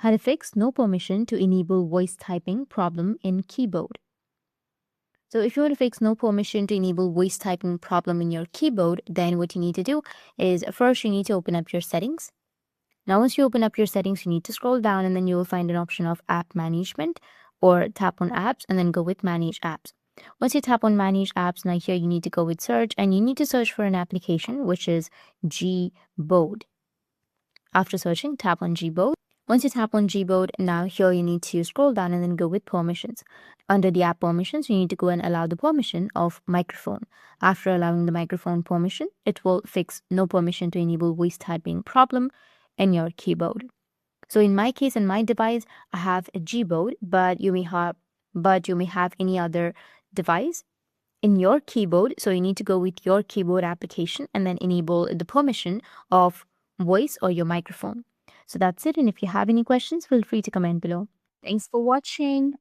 How to fix no permission to enable voice typing problem in keyboard. So if you want to fix no permission to enable voice typing problem in your keyboard, then what you need to do is first you need to open up your settings. Now, once you open up your settings, you need to scroll down and then you will find an option of app management, or tap on apps and then go with manage apps. Once you tap on manage apps, now here you need to go with search and you need to search for an application which is Gboard. After searching, tap on Gboard. Once you tap on Gboard, now here you need to scroll down and then go with permissions. Under the app permissions, you need to go and allow the permission of microphone. After allowing the microphone permission, it will fix no permission to enable voice typing problem in your keyboard. So in my case, in my device, I have a Gboard, but you may have any other device in your keyboard. So you need to go with your keyboard application and then enable the permission of voice or your microphone. So that's it. And if you have any questions, feel free to comment below. Thanks for watching.